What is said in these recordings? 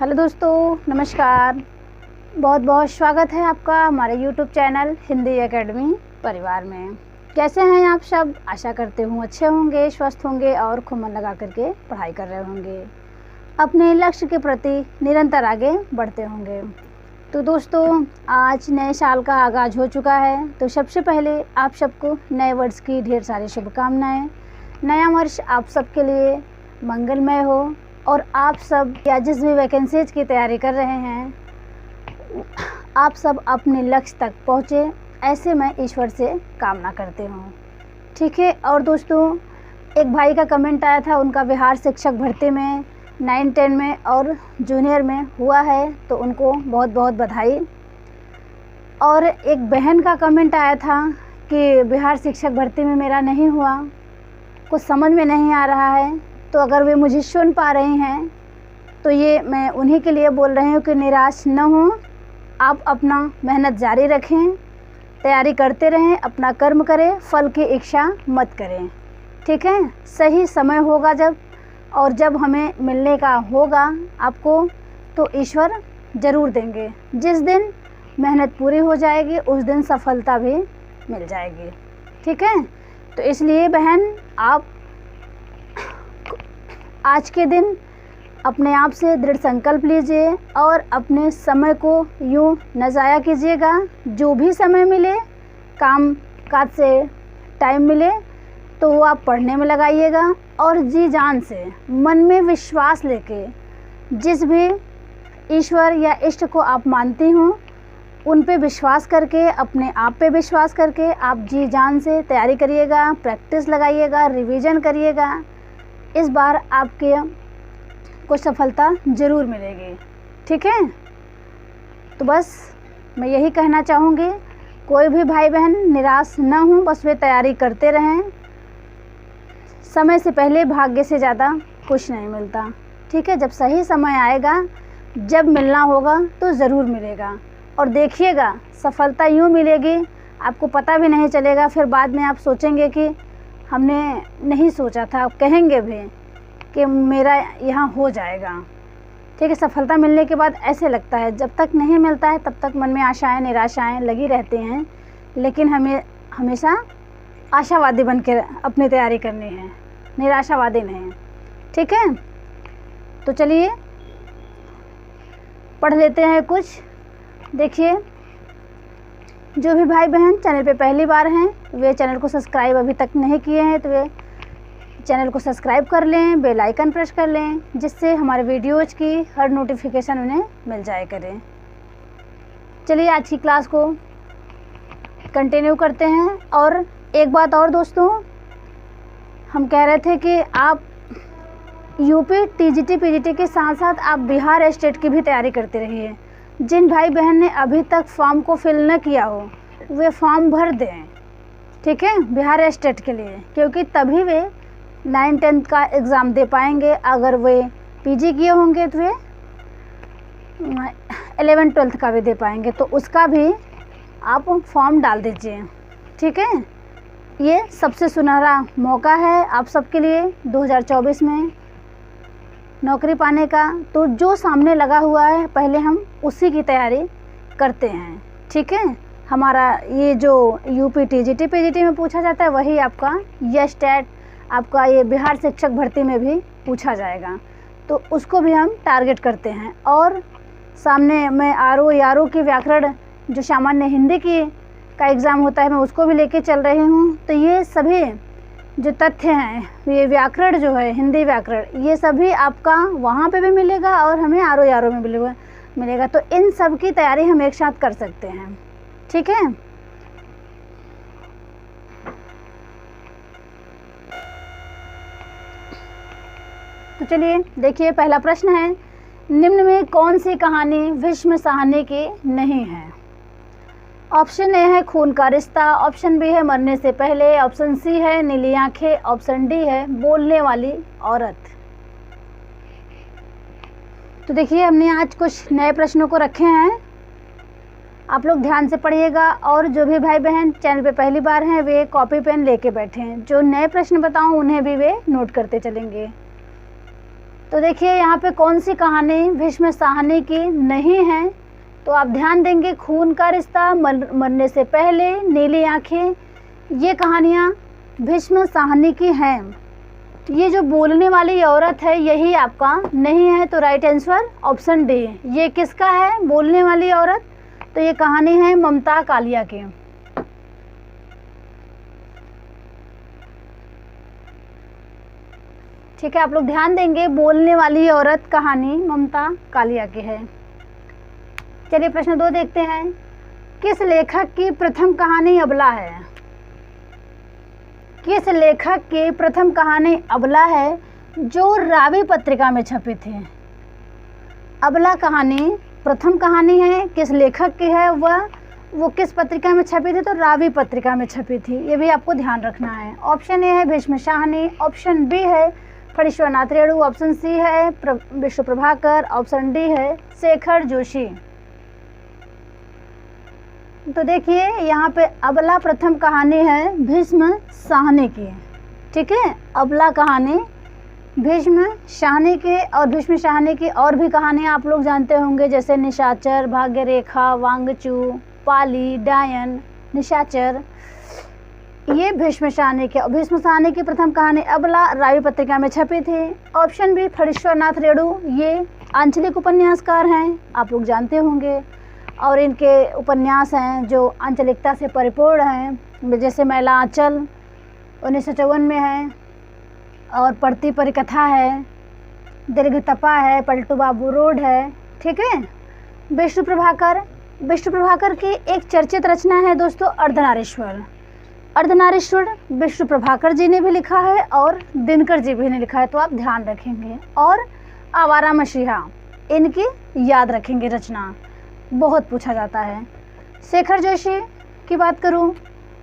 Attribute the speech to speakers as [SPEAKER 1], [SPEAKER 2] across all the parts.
[SPEAKER 1] Hello दोस्तों, नमस्कार। बहुत बहुत स्वागत है आपका हमारे यूट्यूब चैनल हिंदी एकेडमी परिवार में। कैसे हैं आप सब? आशा करते हूँ अच्छे होंगे, स्वस्थ होंगे और खूब मन लगा करके पढ़ाई कर रहे होंगे, अपने लक्ष्य के प्रति निरंतर आगे बढ़ते होंगे। तो दोस्तों, आज नए साल का आगाज़ हो चुका है, तो सबसे पहले आप सबको नए वर्ष की ढेर सारी शुभकामनाएँ। नया वर्ष आप सबके लिए मंगलमय हो और आप सब या जिस भी वैकेंसीज की तैयारी कर रहे हैं, आप सब अपने लक्ष्य तक पहुँचे, ऐसे मैं ईश्वर से कामना करती हूँ। ठीक है। और दोस्तों, एक भाई का कमेंट आया था, उनका बिहार शिक्षक भर्ती में 9-10 में और जूनियर में हुआ है, तो उनको बहुत बहुत बधाई। और एक बहन का कमेंट आया था कि बिहार शिक्षक भर्ती में मेरा नहीं हुआ, कुछ समझ में नहीं आ रहा है। तो अगर वे मुझे सुन पा रही हैं तो ये मैं उन्हीं के लिए बोल रही हूँ कि निराश न हों, आप अपना मेहनत जारी रखें, तैयारी करते रहें, अपना कर्म करें, फल की इच्छा मत करें। ठीक है। सही समय होगा जब हमें मिलने का होगा आपको, तो ईश्वर ज़रूर देंगे। जिस दिन मेहनत पूरी हो जाएगी उस दिन सफलता भी मिल जाएगी। ठीक है। तो इसलिए बहन, आप आज के दिन अपने आप से दृढ़ संकल्प लीजिए और अपने समय को यूँ न ज़ाया कीजिएगा। जो भी समय मिले, काम काज से टाइम मिले, तो वो आप पढ़ने में लगाइएगा और जी जान से मन में विश्वास लेके जिस भी ईश्वर या इष्ट को आप मानती हो उन पे विश्वास करके, अपने आप पे विश्वास करके आप जी जान से तैयारी करिएगा, प्रैक्टिस लगाइएगा, रिवीजन करिएगा। इस बार आपके को सफलता ज़रूर मिलेगी। ठीक है। तो बस मैं यही कहना चाहूँगी, कोई भी भाई बहन निराश ना हो, बस वे तैयारी करते रहें। समय से पहले भाग्य से ज़्यादा कुछ नहीं मिलता। ठीक है। जब सही समय आएगा, जब मिलना होगा तो ज़रूर मिलेगा। और देखिएगा, सफलता यूँ मिलेगी, आपको पता भी नहीं चलेगा। फिर बाद में आप सोचेंगे कि हमने नहीं सोचा था, कहेंगे भी कि मेरा यहाँ हो जाएगा। ठीक है। सफलता मिलने के बाद ऐसे लगता है, जब तक नहीं मिलता है तब तक मन में आशाएं निराशाएं लगी रहती हैं, लेकिन हमें हमेशा आशावादी बन के अपनी तैयारी करनी है, निराशावादी नहीं। ठीक है। तो चलिए पढ़ लेते हैं कुछ। देखिए, जो भी भाई बहन चैनल पे पहली बार हैं, वे चैनल को सब्सक्राइब अभी तक नहीं किए हैं तो वे चैनल को सब्सक्राइब कर लें, बेल आइकन प्रेस कर लें, जिससे हमारे वीडियोज़ की हर नोटिफिकेशन उन्हें मिल जाया करें। चलिए आज की क्लास को कंटिन्यू करते हैं। और एक बात और दोस्तों, हम कह रहे थे कि आप यूपी टीजीटी पीजीटी के साथ साथ आप बिहार स्टेट की भी तैयारी करते रहिए। जिन भाई बहन ने अभी तक फॉर्म को फिल न किया हो, वे फॉर्म भर दें। ठीक है। बिहार स्टेट के लिए, क्योंकि तभी वे 9-10 का एग्ज़ाम दे पाएंगे। अगर वे पीजी किए होंगे तो वे 11-12 का भी दे पाएंगे, तो उसका भी आप फॉर्म डाल दीजिए। ठीक है। ये सबसे सुनहरा मौका है आप सबके लिए 2024 में नौकरी पाने का। तो जो सामने लगा हुआ है, पहले हम उसी की तैयारी करते हैं। ठीक है। हमारा ये जो यूपी टीजीटी पीजीटी में पूछा जाता है, वही आपका ये स्टेट, आपका ये बिहार शिक्षक भर्ती में भी पूछा जाएगा, तो उसको भी हम टारगेट करते हैं। और सामने मैं आरओ की व्याकरण, जो सामान्य हिंदी की का एग्ज़ाम होता है, मैं उसको भी लेके चल रही हूँ। तो ये सभी जो तथ्य हैं, ये व्याकरण जो है, हिंदी व्याकरण, ये सभी आपका वहाँ पे भी मिलेगा और हमें आरओ में मिलेगा। तो इन सब की तैयारी हम एक साथ कर सकते हैं। ठीक है। तो चलिए देखिए, पहला प्रश्न है, निम्न में कौन सी कहानी भीष्म साहनी की नहीं है? ऑप्शन ए है खून का रिश्ता, ऑप्शन बी है मरने से पहले, ऑप्शन सी है नीली आंखें, ऑप्शन डी है बोलने वाली औरत। तो देखिए, हमने आज कुछ नए प्रश्नों को रखे हैं, आप लोग ध्यान से पढ़िएगा। और जो भी भाई बहन चैनल पे पहली बार हैं, वे कॉपी पेन लेके बैठें। जो नए प्रश्न बताऊं उन्हें भी वे नोट करते चलेंगे। तो देखिए यहाँ पे कौन सी कहानी भीष्म साहनी की नहीं है, तो आप ध्यान देंगे खून का रिश्ता, मरने से पहले, नीली आँखें, ये कहानियाँ भीष्म साहनी की हैं। ये जो बोलने वाली औरत है यही आपका नहीं है, तो राइट आंसर ऑप्शन डी। ये किसका है बोलने वाली औरत? तो ये कहानी है ममता कालिया की। ठीक है, आप लोग ध्यान देंगे, बोलने वाली औरत कहानी ममता कालिया की है। चलिए प्रश्न 2 देखते हैं। किस लेखक की प्रथम कहानी अबला है? किस लेखक की प्रथम कहानी अबला है जो रावी पत्रिका में छपी थी? अबला कहानी प्रथम कहानी है, किस लेखक की है, वो किस पत्रिका में छपी थी? तो रावी पत्रिका में छपी थी। ये भी आपको ध्यान रखना है। ऑप्शन ए है भीष्म साहनी, ऑप्शन बी है फणीश्वरनाथ रेणु, ऑप्शन सी है विष्णु प्रभाकर, ऑप्शन डी है शेखर जोशी। तो देखिए यहाँ पे अबला प्रथम कहानी है भीष्म साहनी की। ठीक है, अबला कहानी भीष्म साहनी की, और भीष्म साहनी की और भी कहानियाँ आप लोग जानते होंगे, जैसे निशाचर, भाग्य रेखा, वांगचू, पाली, डायन, निशाचर, ये भीष्म साहनी की प्रथम कहानी अबला रावी पत्रिका में छपी थी। ऑप्शन बी फणीश्वरनाथ रेणु, ये आंचलिक उपन्यासकार हैं, आप लोग जानते होंगे, और इनके उपन्यास हैं जो आंचलिकता से परिपूर्ण हैं, जैसे मैला आंचल 1954 में है, और पढ़ती परिकथा है, दीर्घ तपा है, पलटू बाबू रोड है। ठीक है, विष्णु प्रभाकर की एक चर्चित रचना है दोस्तों अर्धनारीश्वर। अर्धनारीश्वर विष्णु प्रभाकर जी ने भी लिखा है और दिनकर जी भी ने लिखा है, तो आप ध्यान रखेंगे। और आवारा मसीहा, इनकी याद रखेंगे, रचना बहुत पूछा जाता है। शेखर जोशी की बात करूं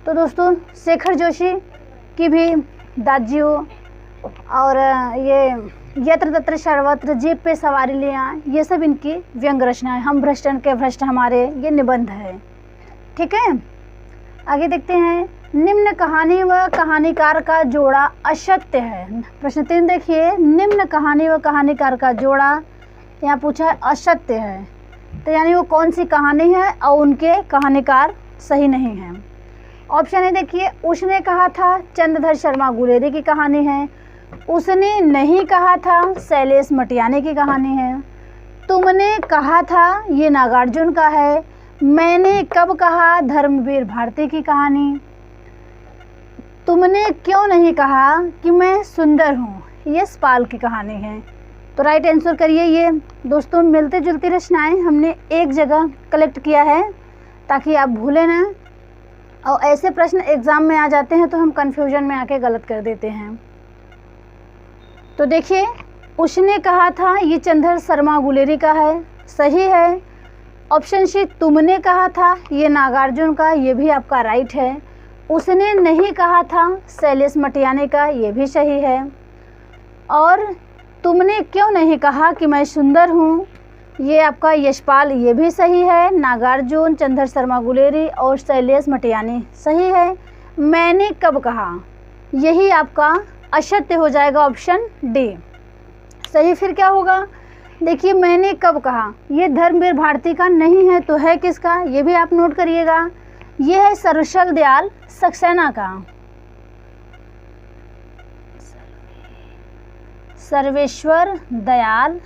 [SPEAKER 1] तो दोस्तों शेखर जोशी की भी दाजियों और ये यत्र तत्र सर्वत्र, जीप पे सवारी लिया, ये सब इनकी व्यंग रचनाएं। हम भ्रष्टन के भ्रष्ट हमारे, ये निबंध है। ठीक है, आगे देखते हैं। निम्न कहानी व कहानीकार का जोड़ा असत्य है। प्रश्न 3 देखिए, निम्न कहानी व कहानीकार का जोड़ा यहाँ पूछा है असत्य है, तो यानी वो कौन सी कहानी है और उनके कहानीकार सही नहीं है। ऑप्शन ए देखिए, उसने कहा था चंद्रधर शर्मा गुलेरी की कहानी है, उसने नहीं कहा था शैलेश मटियानी की कहानी है, तुमने कहा था ये नागार्जुन का है, मैंने कब कहा धर्मवीर भारती की कहानी, तुमने क्यों नहीं कहा कि मैं सुंदर हूँ, ये यशपाल की कहानी है। तो राइट आंसर करिए। ये दोस्तों मिलते जुलती रचनाएं हमने एक जगह कलेक्ट किया है ताकि आप भूलें ना, और ऐसे प्रश्न एग्ज़ाम में आ जाते हैं तो हम कंफ्यूजन में आके गलत कर देते हैं। तो देखिए, उसने कहा था ये चंद्रधर शर्मा गुलेरी का है, सही है। ऑप्शन सी तुमने कहा था ये नागार्जुन का, ये भी आपका राइट है। उसने नहीं कहा था शैलेश मटियानी का, ये भी सही है। और तुमने क्यों नहीं कहा कि मैं सुंदर हूँ, ये आपका यशपाल, ये भी सही है। नागार्जुन, चंद्रधर शर्मा गुलेरी और शैलेश मटियानी सही है। मैंने कब कहा, यही आपका असत्य हो जाएगा, ऑप्शन डी सही। फिर क्या होगा, देखिए मैंने कब कहा, ये धर्मवीर भारती का नहीं है, तो है किसका, ये भी आप नोट करिएगा। ये है सर्वेश्वर दयाल सक्सेना का, सर्वेश्वर दयाल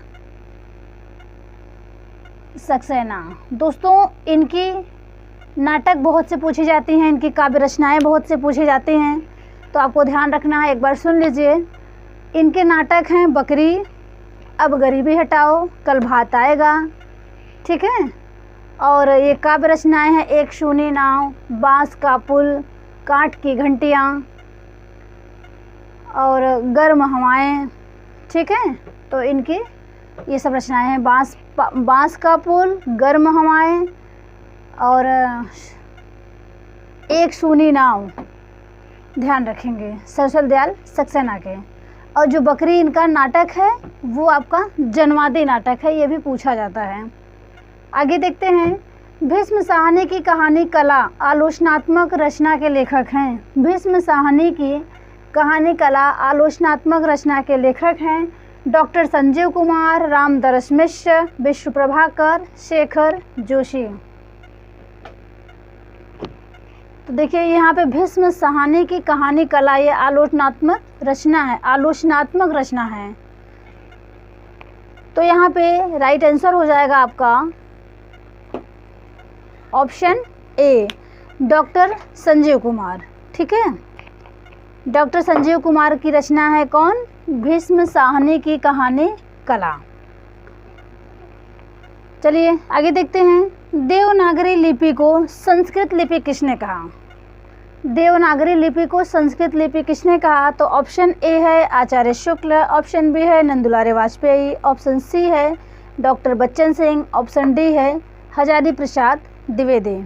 [SPEAKER 1] सक्सेना। दोस्तों इनकी नाटक बहुत से पूछी जाती हैं, इनकी काव्य रचनाएं बहुत से पूछी जाती हैं, तो आपको ध्यान रखना है। एक बार सुन लीजिए, इनके नाटक हैं बकरी, अब गरीबी हटाओ, कल भात आएगा। ठीक है, और ये काव्य रचनाएं हैं एक सूनी नाव, बांस का पुल, काठ की घंटियाँ और गर्म हवाएं। ठीक है, तो इनकी ये सब रचनाएं हैं, बांस का पुल, गर्म हवाएं और एक सूनी नाव, ध्यान रखेंगे, सर्वेश्वर दयाल सक्सेना के। और जो बकरी इनका नाटक है वो आपका जनवादी नाटक है, ये भी पूछा जाता है। आगे देखते हैं, भीष्म साहनी की कहानी कला आलोचनात्मक रचना के लेखक हैं। भीष्म साहनी की कहानी कला आलोचनात्मक रचना के लेखक हैं डॉक्टर संजीव कुमार, रामदरस मिश्र, विश्व प्रभाकर, शेखर जोशी। तो देखिए यहाँ पे भीष्म साहनी की कहानी कला ये आलोचनात्मक रचना है। तो यहाँ पे राइट आंसर हो जाएगा आपका option A, doctor Sanjeev Kumar. ठीक है, डॉक्टर संजीव कुमार की रचना है कौन? भीष्म साहनी की कहानी कला। चलिए आगे देखते हैं। देवनागरी लिपि को संस्कृत लिपि किसने कहा? देवनागरी लिपि को संस्कृत लिपि किसने कहा? तो ऑप्शन ए है आचार्य शुक्ल, ऑप्शन बी है नंदुलारे वाजपेयी, ऑप्शन सी है doctor Bachchan Singh, option D है हजारी प्रसाद द्विवेदी।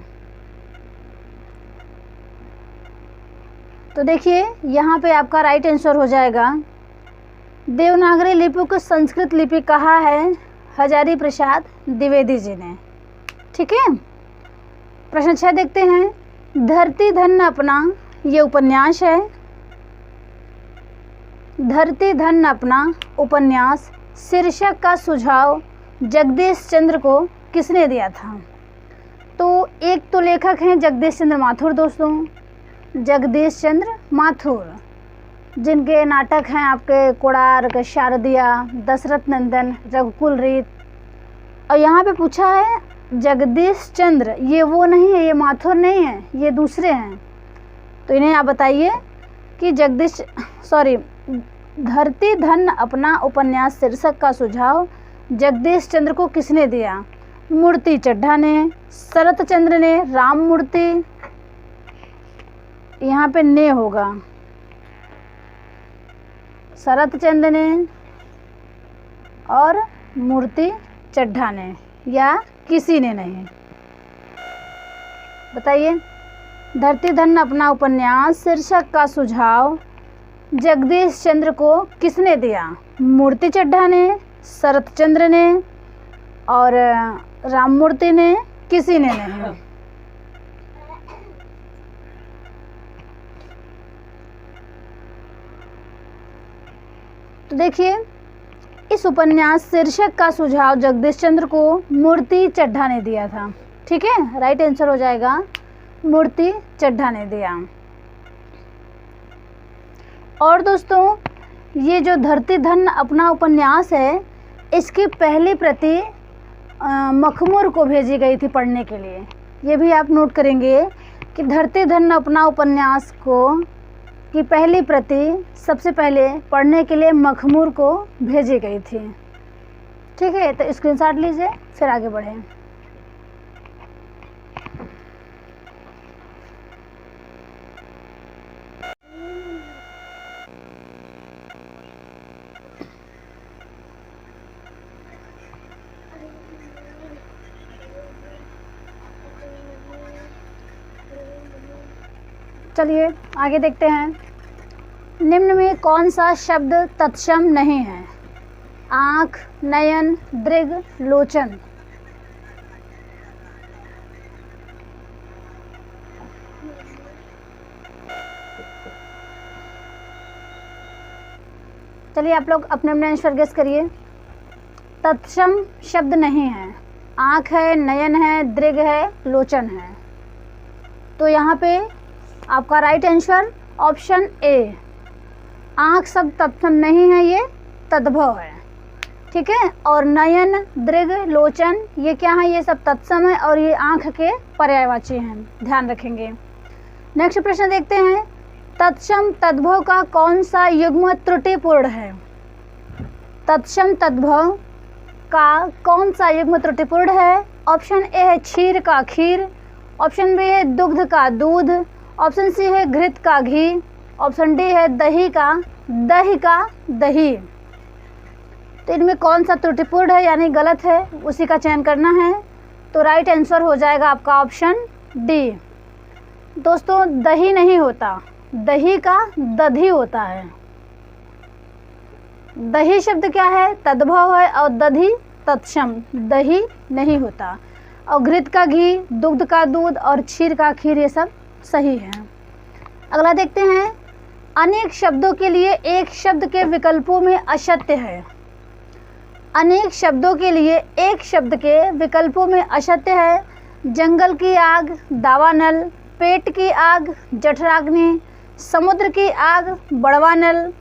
[SPEAKER 1] तो देखिए यहाँ पे आपका राइट आंसर हो जाएगा देवनागरी लिपि को संस्कृत लिपि कहा है हजारी प्रसाद द्विवेदी जी ने। ठीक है, प्रश्न 6 देखते हैं। धरती धन अपना ये उपन्यास है। धरती धन अपना उपन्यास शीर्षक का सुझाव जगदीश चंद्र को किसने दिया था? तो एक तो लेखक हैं जगदीश चंद्र माथुर दोस्तों, जगदीश चंद्र माथुर, जिनके नाटक हैं आपके कोणार्क, शारदिया, दशरथ नंदन, रघुकुल रीत। और यहाँ पे पूछा है जगदीश चंद्र, ये वो नहीं है, ये माथुर नहीं है, ये दूसरे हैं। तो इन्हें आप बताइए कि धरती धन अपना उपन्यास शीर्षक का सुझाव जगदीश चंद्र को किसने दिया? मूर्ति चड्ढा ने, शरत चंद्र ने, राम मूर्ति, यहाँ पे ने होगा, शरत चंद्र ने और मूर्ति चड्ढा ने, या किसी ने नहीं? बताइए। धरती धन अपना उपन्यास शीर्षक का सुझाव जगदीश चंद्र को किसने दिया? मूर्ति चड्ढा ने, शरत चंद्र ने और राममूर्ति ने, किसी ने नहीं। तो देखिए इस उपन्यास शीर्षक का सुझाव जगदीश चंद्र को मूर्ति चड्ढा ने दिया था। ठीक है, राइट आंसर हो जाएगा मूर्ति चड्ढा ने दिया। और दोस्तों ये जो धरती धन अपना उपन्यास है, इसकी पहली प्रति मखमूर को भेजी गई थी पढ़ने के लिए। ये भी आप नोट करेंगे कि धरती धन अपना उपन्यास की पहली प्रति सबसे पहले पढ़ने के लिए मखमूर को भेजी गई थी। ठीक है, तो स्क्रीनशॉट लीजिए, फिर आगे बढ़ें। चलिए आगे देखते हैं। निम्न में कौन सा शब्द तत्सम नहीं है? आँख, नयन, दृग, लोचन। चलिए आप लोग अपने अपने आंसर गेस करिए। तत्सम शब्द नहीं है, आँख है, नयन है, दृग है, लोचन है। तो यहाँ पे आपका राइट आंसर ऑप्शन ए, आँख शब्द तत्सम नहीं है, ये तद्भव है। ठीक है, और नयन, दृग, लोचन ये क्या है? ये सब तत्सम है और ये आँख के पर्यायवाची हैं, ध्यान रखेंगे। नेक्स्ट प्रश्न देखते हैं। तत्सम तद्भव का कौन सा युग्म त्रुटिपूर्ण है? तत्सम तद्भव का कौन सा युग्म त्रुटिपूर्ण है? ऑप्शन ए है क्षीर का खीर, ऑप्शन बी है दुग्ध का दूध, ऑप्शन सी है घृत का घी, ऑप्शन डी है दही का दही। तो इनमें कौन सा त्रुटिपूर्ण है यानी गलत है, उसी का चयन करना है। तो राइट आंसर हो जाएगा आपका ऑप्शन डी। दोस्तों दही नहीं होता, दही का दधी होता है। दही शब्द क्या है? तद्भव है, और दधी तत्सम, दही नहीं होता। और घृत का घी, दुग्ध का दूध और क्षीर का खीर ये सब सही है। अगला देखते हैं। अनेक शब्दों के लिए एक शब्द के विकल्पों में असत्य है। अनेक शब्दों के लिए एक शब्द के विकल्पों में असत्य है। जंगल की आग दावानल, पेट की आग जठराग्नि, समुद्र की आग बड़वानल,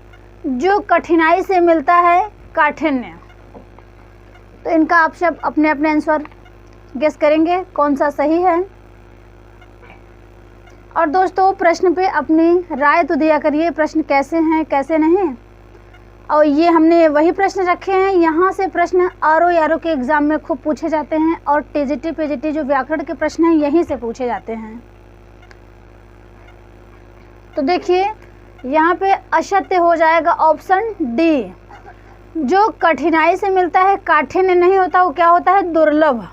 [SPEAKER 1] जो कठिनाई से मिलता है काठिन्य। तो इनका आप सब अपने अपने आंसर गेस करेंगे कौन सा सही है। और दोस्तों प्रश्न पे अपनी राय तो दिया करिए, प्रश्न कैसे हैं कैसे नहीं। और ये हमने वही प्रश्न रखे हैं, यहाँ से प्रश्न RO के एग्ज़ाम में खूब पूछे जाते हैं और TGT PGT जो व्याकरण के प्रश्न हैं यहीं से पूछे जाते हैं। तो देखिए यहाँ पे असत्य हो जाएगा ऑप्शन डी। जो कठिनाई से मिलता है काठिन्य नहीं होता, वो क्या होता है दुर्लभ,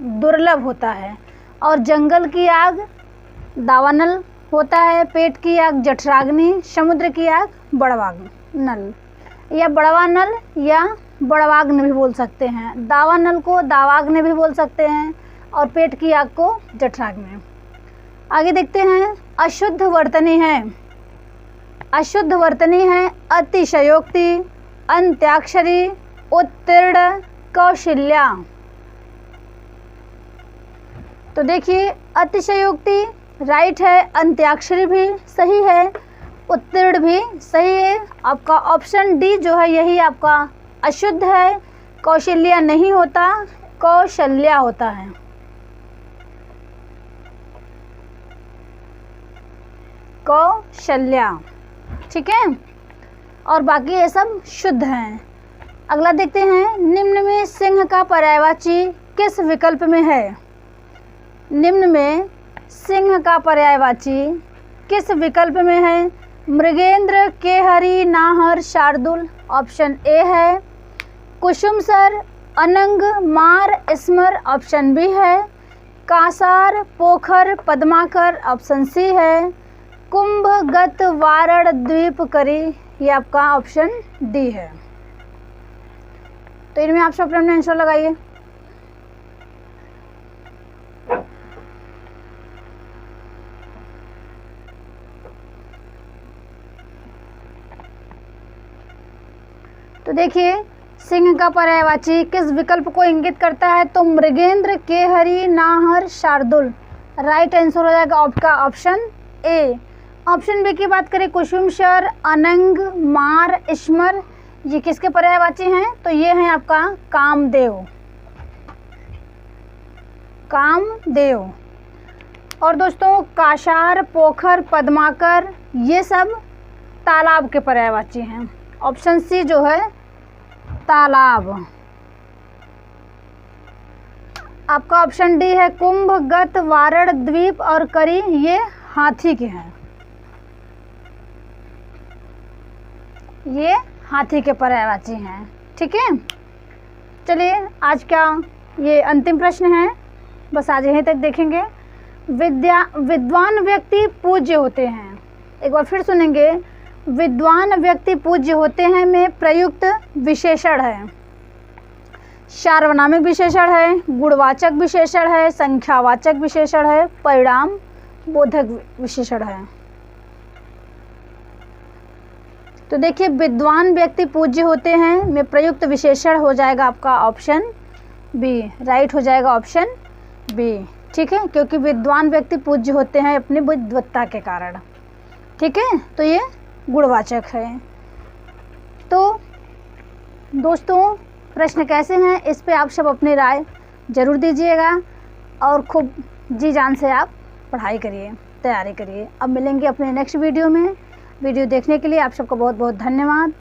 [SPEAKER 1] दुर्लभ होता है। और जंगल की आग दावानल होता है, पेट की आग जठराग्नि, समुद्र की आग बड़वानल या बड़वानल या बड़वाग्नि भी बोल सकते हैं। दावानल को दावाग्नि भी बोल सकते हैं और पेट की आग को जठराग्नि। आगे देखते हैं, अशुद्ध वर्तनी है। अशुद्ध वर्तनी है अतिशयोक्ति, अंत्याक्षरी, उत्तीर्ण, कौशल्या। तो देखिए अतिशयोक्ति राइट है, अंत्याक्षरी भी सही है, उत्तीर्ण भी सही है। आपका ऑप्शन डी जो है यही आपका अशुद्ध है। कौशल्या नहीं होता, कौशल्या होता है। कौशल्या, ठीक है। और बाकी ये सब शुद्ध हैं। अगला देखते हैं, निम्न में सिंह का पर्यायवाची किस विकल्प में है। निम्न में सिंह का पर्यायवाची किस विकल्प में है। मृगेंद्र, केहरी, नाहर, शार्दुल। ऑप्शन ए है। कुसुमसर, अनंग, मार, स्मर। ऑप्शन बी है। कासार, पोखर, पद्माकर। ऑप्शन सी है। कुंभ, गत, वारण, द्वीप, करी। ये आपका ऑप्शन डी है। तो इनमें आप सब अपने आंसर लगाइए। तो देखिए सिंह का पर्यायवाची किस विकल्प को इंगित करता है, तो मृगेंद्र, केहरी, नाहर, शार्दुल। राइट आंसर हो जाएगा आपका ऑप्शन ए। ऑप्शन बी की बात करें, कुसुमसर, अनंग, मार, स्मर, ये किसके पर्यायवाची हैं, तो ये हैं आपका कामदेव, कामदेव। और दोस्तों कासार, पोखर, पद्माकर ये सब तालाब के पर्यायवाची हैं। ऑप्शन सी जो है तालाब। आपका ऑप्शन डी है। कुंभ, गत, वारण, द्वीप और करी ये हाथी के हैं, ये हाथी के पर्यायवाची हैं। ठीक है, चलिए आज का ये अंतिम प्रश्न है, बस आज यहीं तक देखेंगे। विद्वान व्यक्ति पूज्य होते हैं, एक बार फिर सुनेंगे। विद्वान व्यक्ति पूज्य होते हैं में प्रयुक्त विशेषण है। सार्वनामिक विशेषण है, गुणवाचक विशेषण है, संख्यावाचक विशेषण है, परिणाम बोधक विशेषण है। तो देखिए विद्वान व्यक्ति पूज्य होते हैं में प्रयुक्त विशेषण हो जाएगा आपका ऑप्शन बी। राइट हो जाएगा ऑप्शन बी। ठीक है, क्योंकि विद्वान व्यक्ति पूज्य होते हैं अपनी विद्वत्ता के कारण। ठीक है, तो ये गुणवाचक है। तो दोस्तों प्रश्न कैसे हैं इस पे आप सब अपनी राय ज़रूर दीजिएगा और खूब जी जान से आप पढ़ाई करिए, तैयारी करिए। अब मिलेंगे अपने नेक्स्ट वीडियो में। वीडियो देखने के लिए आप सबको बहुत बहुत धन्यवाद।